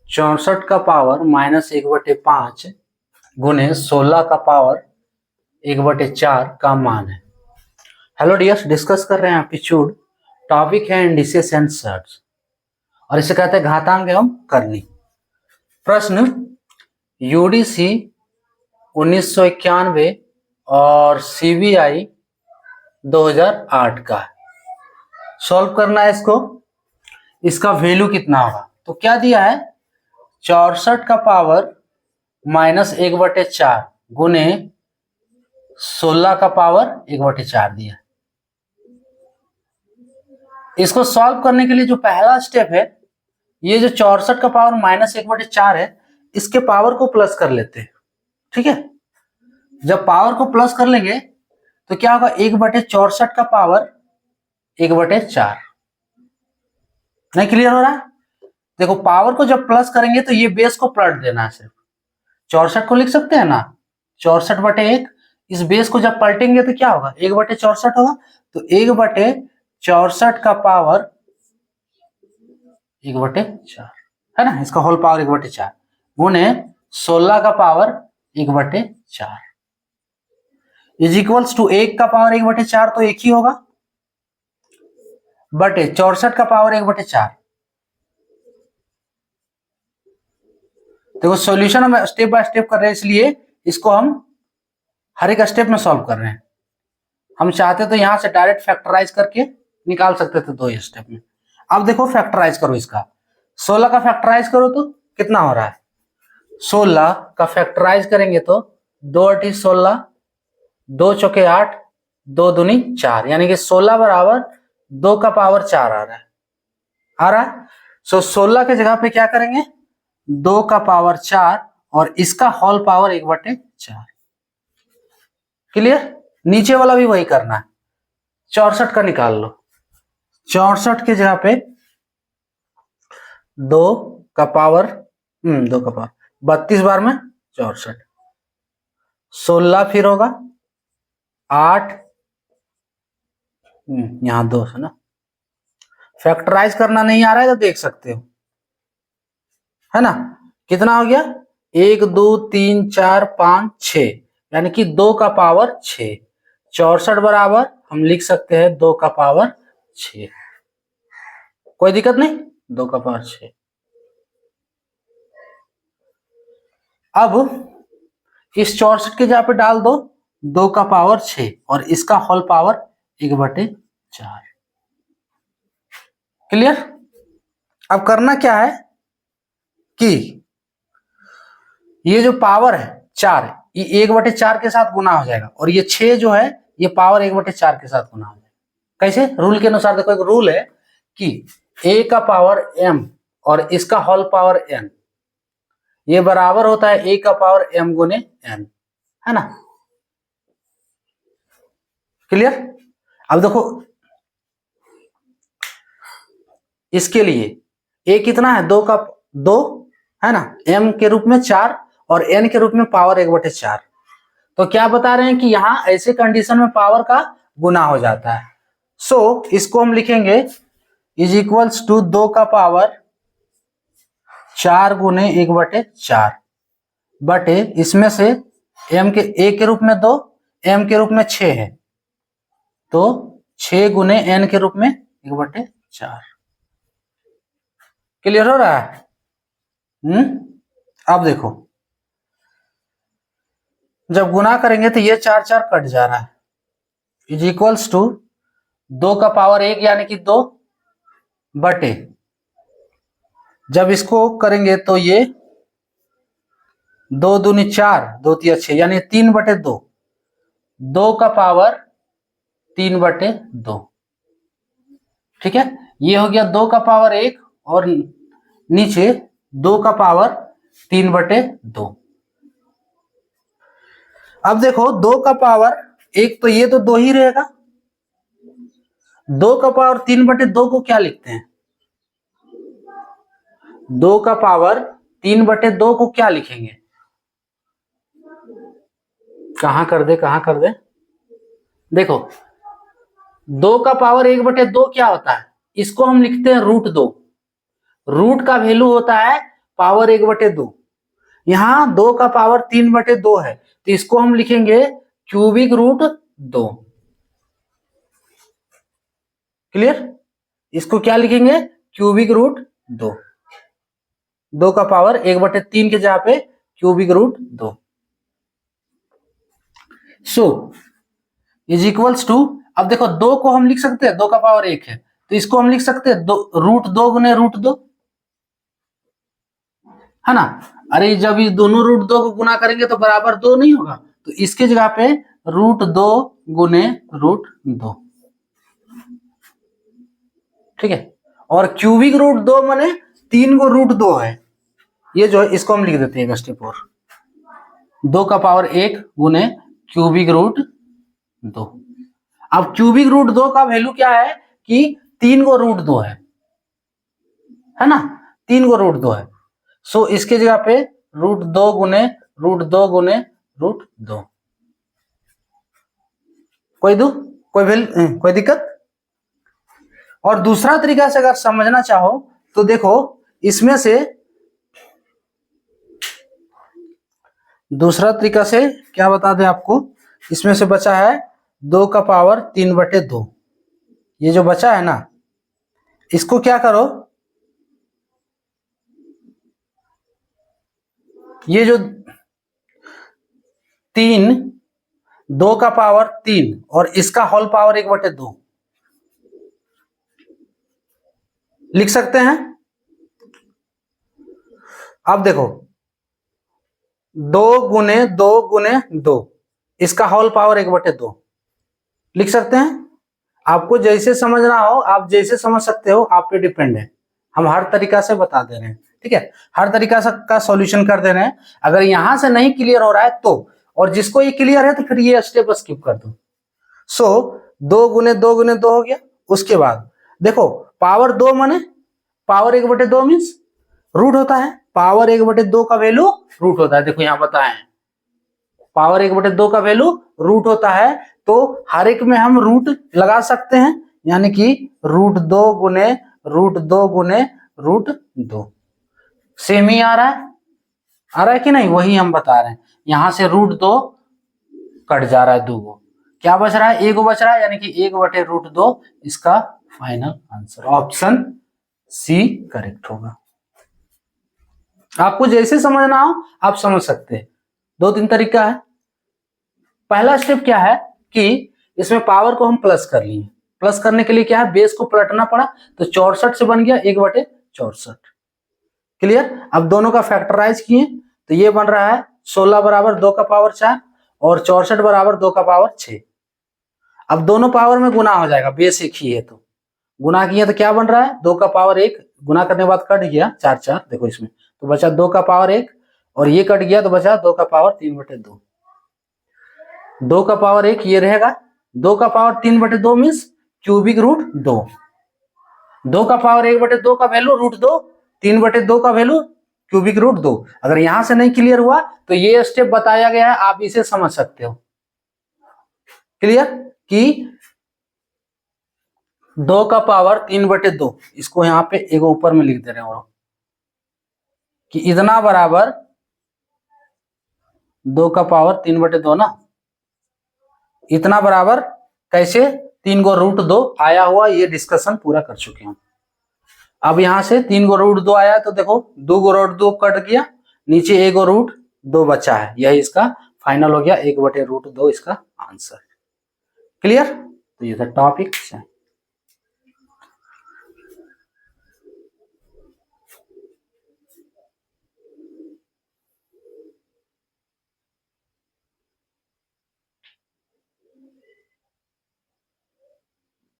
64 का पावर -1/5 गुने 16 का पावर 1/4 का मान है। हेलो डियर्स, डिस्कस कर रहे हैं एप्टीट्यूड। टॉपिक है इंडिसेस एंड सर्ट्स और इसे कहते हैं घातांक एवं करनी। प्रश्न यूडीसी 1991 और सीबीआई 2008 का सॉल्व करना है इसको। इसका वैल्यू कितना होगा? तो क्या दिया है, 64 का पावर -1/4 गुने 16 का पावर 1/4 दिया। इसको सॉल्व करने के लिए जो पहला स्टेप है, ये जो 64 का पावर -1/4 है, इसके पावर को प्लस कर लेते हैं। ठीक है, जब पावर को प्लस कर लेंगे तो क्या होगा, 1/64 का पावर 1/4। नहीं क्लियर हो रहा है? देखो, पावर को जब प्लस करेंगे तो ये बेस को पलट देना है। सिर्फ 64 को लिख सकते हैं ना, 64/1। इस बेस को जब पलटेंगे तो क्या होगा, 1/64 होगा। तो 1/64 का पावर 1/4 है ना, इसका होल पावर 1/4 गुने 16 का पावर 1/4 इज इक्वल्स टू 1 का पावर 1/4 तो एक ही होगा, बटे 64 का पावर 1/4। देखो, सॉल्यूशन हम स्टेप बाय स्टेप कर रहे हैं, इसलिए इसको हम हर एक स्टेप में सॉल्व कर रहे हैं। हम चाहते तो यहां से डायरेक्ट फैक्टराइज करके निकाल सकते थे 2 स्टेप में। अब देखो, फैक्टराइज करो इसका। 16 का फैक्टराइज करो तो कितना हो रहा है, 16 का फैक्टराइज करेंगे तो 2×16, 2 चौके 8, 2 दूनी 4, यानी कि 16 बराबर 2 का पावर 4 आ रहा है। सो 16 के जगह पे क्या करेंगे, 2 का पावर 4 और इसका होल पावर 1/4। क्लियर? नीचे वाला भी वही करना है। 64 का निकाल लो। 64 के जगह पे 2 का पावर 32 बार में 64, 16 फिर होगा 8, यहां 2 है ना। फैक्टराइज करना नहीं आ रहा है तो देख सकते हो, है ना। कितना हो गया, 1 2 3 4 5 6, यानी कि 2 का पावर 6। 64 बराबर हम लिख सकते हैं 2 का पावर 6। कोई दिक्कत नहीं, 2 का पावर 6। अब इस 64 के जगह पे डाल दो 2 का पावर 6 और इसका होल पावर 1/4। क्लियर? अब करना क्या है कि ये जो पावर है 4, ये 1/4 के साथ गुना हो जाएगा और ये 6 जो है ये पावर 1/4 के साथ गुना हो जाएगा। कैसे? रूल के अनुसार देखो, एक रूल है कि a का पावर m और इसका होल पावर n ये बराबर होता है a का पावर m गुने n, है ना। क्लियर? अब देखो, इसके लिए a कितना है, 2 है ना, m के रूप में 4 और n के रूप में पावर 1/4। तो क्या बता रहे हैं कि यहां ऐसे कंडीशन में पावर का गुना हो जाता है। सो इसको हम लिखेंगे इज इक्वल्स टू 2 का पावर 4 गुने 1/4 बटे इसमें से m के a के रूप में 2, m के रूप में 6 है, तो 6 गुने n के रूप में 1/4। क्लियर हो रहा है? अब देखो, जब गुना करेंगे तो ये 4 4 कट जा रहा है, इज इक्वल्स टू 2 का पावर 1 यानी कि 2 बटे, जब इसको करेंगे तो ये 2 दूनी 4, 2 तिया 6, यानी 3/2, 2 का पावर 3/2। ठीक है, ये हो गया 2 का पावर 1 और नीचे 2 का पावर 3/2। अब देखो, 2 का पावर 1 तो ये तो 2 ही रहेगा। 2 का पावर 3/2 को क्या लिखते हैं, 2 का पावर 3/2 को क्या लिखेंगे, कहां कर दे। देखो, 2 का पावर 1/2 क्या होता है, इसको हम लिखते हैं √2। रूट का वैल्यू होता है पावर 1/2। यहाँ 2 का पावर 3/2 है, तो इसको हम लिखेंगे क्यूबिक रूट 2। क्लियर? इसको क्या लिखेंगे? Cubic root 2। 2 का पावर 1/3 के जगह पे cubic root 2। So is equals to, अब देखो 2 को हम लिख सकते हैं, 2 का पावर 1 है, तो इसको हम लिख सकते हैं √2 गुने √2, है ना? अरे जब ये दोनों √2 को गुना करेंगे तो बराबर 2 नहीं होगा, तो इसके जगह पे √2 गुने √2। ठीक है? और क्यूबिक रूट 2 माने 3 को √2 है, ये जो है इसको हम लिख देते हैं एक स्टेप और, 2 का पावर 1 गुने क्यूबिक रूट 2। अब क्यूबिक रूट 2 का वैल्यू क्या है कि 3 को √2 है ना? 3 को √2 है। सो इसके जगह पे √2 गुने √2 गुने √2। कोई दिक्कत? और दूसरा तरीका से अगर समझना चाहो तो देखो, इसमें से दूसरा तरीका से क्या बता दें आपको, इसमें से बचा है 2 का पावर 3/2। ये जो बचा है ना, इसको क्या करो, ये जो 3, 2 का पावर 3 और इसका होल पावर 1/2 लिख सकते हैं। अब देखो 2 गुने 2 गुने 2, इसका होल पावर 1/2 लिख सकते हैं। आपको जैसे समझना हो, आप जैसे समझ सकते हो, आप पे डिपेंड है। हम हर तरीका से बता दे रहे हैं, ठीक है? हर तरीका से का सॉल्यूशन कर दे रहे हैं। अगर यहां से नहीं क्लियर हो रहा है तो, और जिसको ये क्लियर है तो फिर ये स्टेप स्किप कर दो। सो 2 गुने 2 गुने 2 हो गया। उसके बाद देखो पावर 2 माने पावर 1/2 मीन्स रूट होता है। पावर 1/2 का वैल्यू रूट होता है। देखो यहां बताए पावर 1/2 का वैल्यू रूट होता है, तो हर एक में हम रूट लगा सकते हैं, यानी कि √2 गुने √2 गुने √2। सेम ही आ रहा है कि नहीं? वही हम बता रहे हैं। यहां से √2 कट जा रहा है, 2 को क्या बच रहा है? 1 बच रहा है, यानी कि 1/√2 इसका final answer. Option C correct होगा। आपको जैसे समझना हो आप समझ सकते हैं। 2-3 तरीका है। पहला स्टेप क्या है कि इसमें पावर को हम प्लस कर लिए। प्लस करने के लिए क्या है, बेस को पलटना पड़ा, तो 64 से बन गया 1/64। क्लियर? अब दोनों का फैक्टराइज किए तो ये बन रहा है 16 बराबर 2 का पावर 4 और 64 बराबर 2 का पावर 6। अब दोनों पावर में गुना हो जाएगा, बेस एक ही है तो गुना किया तो क्या बन रहा है, 2 का पावर 1 गुना करने के बाद कट गया 4 देखो इसमें, तो बचा 2 का पावर 1 और ये कट गया तो बचा 2 का पावर 3/2। 2 का पावर 1 ये रहेगा, 2 का पावर 3/2 मीन्स क्यूबिक रूट 2। 2 का पावर 1/2 का वैल्यू √2, 3/2 का वैल्यू क्यूबिक रूट 2। अगर यहां से नहीं क्लियर हुआ तो ये स्टेप बताया गया है, आप इसे समझ सकते हो। क्लियर? कि 2 का पावर 3/2, इसको यहां पे एक ऊपर में लिख दे रहे हैं कि इतना बराबर 2 का पावर 3/2 ना, इतना बराबर कैसे 3 को √2 आया हुआ, ये डिस्कशन पूरा कर चुके हैं। अब यहां से 3 को √2 आया तो देखो 2 को √2 कट गया, नीचे 1 को √2 बचा है, यही इसका फाइनल हो गया 1/√2 इसका आंसर। क्लियर? तो ये था टॉपिक।